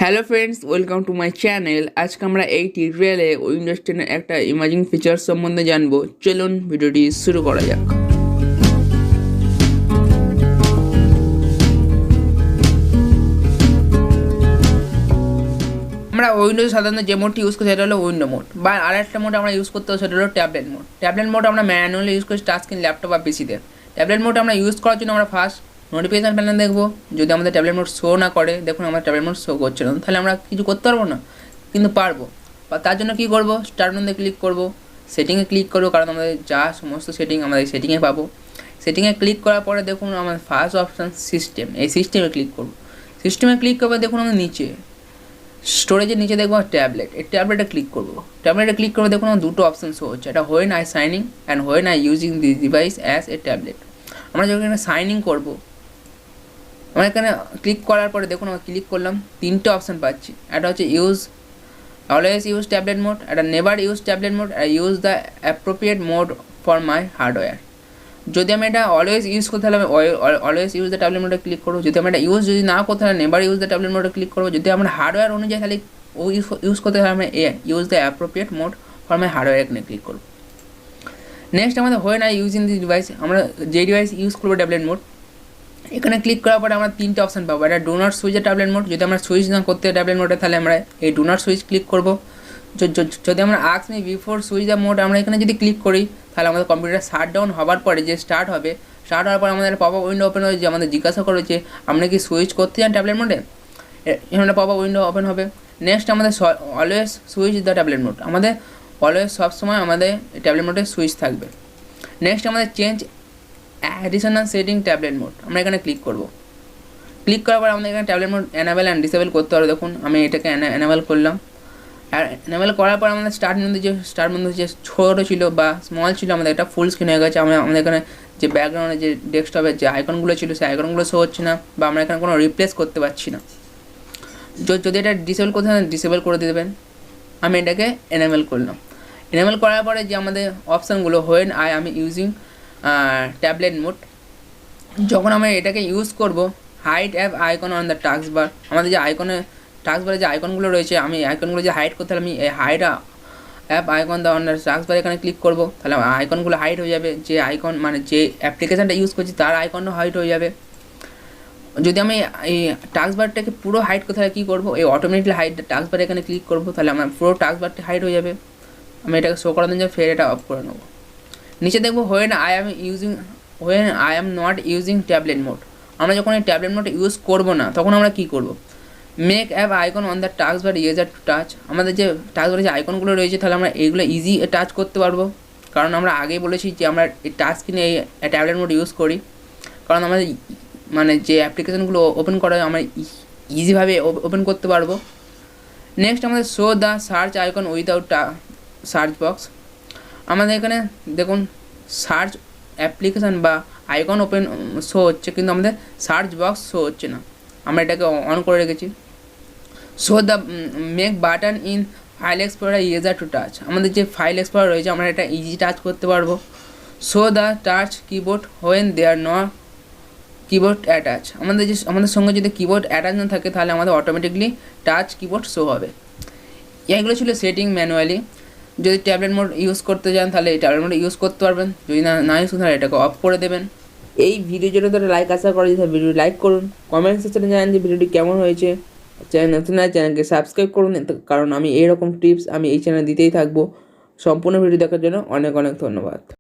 Hello friends, welcome to my channel. আজকে আমরা এই টিউটোরিয়ালে উইন্ডোজ 10-এর একটা ইমাজিং ফিচার সম্বন্ধে জানবো। চলুন ভিডিওটি শুরু করা যাক। আমরা উইন্ডোজ সাধারণত যে মোডটি ইউজ করি সেটা হলো উইন্ডো মোড, বা আরেকটা মোড আমরা ইউজ করতে হবে সেটা হলো ট্যাবলেট মোড। ট্যাবলেট মোড আমরা ম্যানুয়ালি ইউজ করি টাচ স্ক্রিন, ল্যাপটপ বা পিসিতে। ট্যাবলেট মোড আমরা ইউজ করার জন্য আমরা ফার্স্ট নোটিফিকেশান প্যানেল দেখবো। যদি আমাদের ট্যাবলেট মোড শো না করে, দেখুন আমার ট্যাবলেট মোড শো করছে না, তাহলে আমরা কিছু করতে পারবো না, কিন্তু পারবো। বা তার জন্য কী করবো, স্টার্ট মেনুতে ক্লিক করবো, সেটিংয়ে ক্লিক করবো, কারণ আমাদের যা সমস্ত সেটিং আমাদের সেটিংয়ে পাবো। সেটিংয়ে ক্লিক করার পরে দেখুন আমার ফার্স্ট অপশান সিস্টেম, এই সিস্টেমে ক্লিক করবো। সিস্টেমে ক্লিক করবে, দেখুন আমাদের নিচে স্টোরেজের নিচে দেখবো ট্যাবলেট, এই ট্যাবলেটে ক্লিক করবো। ট্যাবলেটে ক্লিক করবো, দেখুন আমার দুটো অপশান শো হচ্ছে, এটা when I signing and when I using this device as a tablet. আমরা যখন এখানে সাইনিং করবো, আমরা এখানে ক্লিক করার পরে দেখুন আমরা ক্লিক করলাম, তিনটে অপশান পাচ্ছি। একটা হচ্ছে use always use tablet mode, একটা নেভার ইউজ ট্যাবলেট মোড, আর use the appropriate mode for my hardware. যদি আমি এটা অলওয়েজ ইউজ করতে হলে আমি অলওয়েজ ইউজ দ্য ট্যাবলেট মোডে ক্লিক করবো। যদি আমি এটা যদি না করতে হলে নেভার ইউজ দ্য ট্যাবলেট মোডে ক্লিক করবো। যদি আমার হার্ডওয়্যার অনুযায়ী তাহলে ও ইউজ করতে হলে আমি use the appropriate mode for my hardware এখানে ক্লিক করবো। নেক্সট আমাদের when I using this device, আমরা যে ডিভাইস ইউজ করবো ট্যাবলেট মোড, এখানে ক্লিক করার পরে আমরা তিনটে অপশান পাবো। এটা do not switch tablet mode, যদি আমরা সুইচ না করতে ট্যাবলেট মোডে তাহলে আমরা এই ডু নট সুইচ ক্লিক করবো। যদি আমরা ask me before switch the mode আমরা এখানে যদি ক্লিক করি, তাহলে আমাদের কম্পিউটার শাট ডাউন হওয়ার পরে যে স্টার্ট হবে, স্টার্ট হওয়ার পর আমাদের পপ আপ উইন্ডো ওপেন হয়ে যে আমাদের জিজ্ঞাসা করে যে আপনি কি সুইচ করতে চান ট্যাবলেট মোডে, এখানে পপ আপ উইন্ডো ওপেন হবে। নেক্সট আমাদের always switch the tablet mode, আমাদের অলওয়েজ সবসময় আমাদের ট্যাবলেট মোডে সুইচ থাকবে। নেক্সট আমাদের change additional setting tablet mode, আমরা এখানে ক্লিক করব। ক্লিক করার পর আমাদের এখানে tablet mode enable and disable করতে হবে। দেখুন আমি এটাকে এনাবেল করলাম। আর এনাবেল করার পর আমাদের স্টার্ট মেনু যে ছোটো ছিল বা স্মল ছিল, আমাদের এটা ফুল স্ক্রিন হয়ে গেছে। আমাদের এখানে যে ব্যাকগ্রাউন্ডে যে ডেস্কটপের যে আইকনগুলো ছিল সেই আইকনগুলো শো হচ্ছে না, বা আমরা এখানে কোনো রিপ্লেস করতে পারছি না। যদি এটা ডিসেবল করতে হয় ডিসেবল করে দেবেন। আমি এটাকে এনাবেল করলাম। এনাবেল করার পরে যে আমাদের অপশানগুলো হোয়েন আই আমি ইউজিং ট্যাবলেট মোড, যখন আমরা এটাকে ইউজ করব, hide app icon on the task bar, আমাদের যে টাস্ক বারে যে আইকনগুলো রয়েছে, আমি আইকনগুলো যে হাইড করতে হলে আমি এই hide app icon the on the task bar এখানে ক্লিক করব, তাহলে আইকনগুলো হাইড হয়ে যাবে। যে আইকন মানে যে অ্যাপ্লিকেশানটা ইউজ করছি তার আইকনও হাইড হয়ে যাবে। যদি আমি এই টাস্ক বারটাকে পুরো হাইড করতে হলে কী করবো, এই অটোমেটিকলি হাইড টাস্ক বার এখানে ক্লিক করবো, তাহলে আমার পুরো টাস্ক বারটি হাইড হয়ে যাবে। আমি এটাকে শো করার জন্য ফের এটা অফ করে নেবো। নিচে দেখবো when I am not using tablet mode, আমরা যখন এই ট্যাবলেট মোড ইউজ করবো না তখন আমরা কী করবো, make app icon on the task bar user to touch, আমাদের যে টাস্ক বারে যে আইকনগুলো রয়েছে তাহলে আমরা এইগুলো ইজি টাচ করতে পারবো। কারণ আমরা আগেই বলেছি যে আমরা এই টাচ স্ক্রিনে এই ট্যাবলেট মোড ইউজ করি, কারণ আমাদের মানে যে অ্যাপ্লিকেশানগুলো ওপেন করা আমরা ইজিভাবে ওপেন করতে পারবো। নেক্সট আমাদের show the search icon without search box, আমাদের এখানে দেখুন সার্চ অ্যাপ্লিকেশান বা আইকন ওপেন শো হচ্ছে, কিন্তু আমাদের সার্চ বক্স শো হচ্ছে না, আমরা এটাকে অন করে রেখেছি। Show the make button in file explorer user to touch, আমাদের যে ফাইল এক্সপ্লোরার রয়েছে আমরা এটা ইজি টাচ করতে পারবো। Show the touch keyboard when there not keyboard attach, আমাদের সঙ্গে যদি কিবোর্ড অ্যাটাচ না থাকে তাহলে আমাদের অটোমেটিকলি টাচ কিবোর্ড শো হবে। এইগুলো ছিল সেটিং ম্যানুয়ালি। যদি ট্যাবলেট মোড ইউজ করতে চান তাহলে এই ট্যাবলেট মোড ইউজ করতে পারবেন, যদি না ইউজ করতে তাহলে এটাকে অফ করে দেবেন। এই ভিডিও জন্য তো লাইক আশা করা যায়, ভিডিও লাইক করুন, কমেন্ট সেকশনে জানান যে ভিডিওটি কেমন হয়েছে। চ্যানেল নতুন হয় চ্যানেলকে সাবস্ক্রাইব করুন, কারণ আমি এইরকম টিপস আমি এই চ্যানেলে দিতেই থাকবো। সম্পূর্ণ ভিডিও দেখার জন্য অনেক অনেক ধন্যবাদ।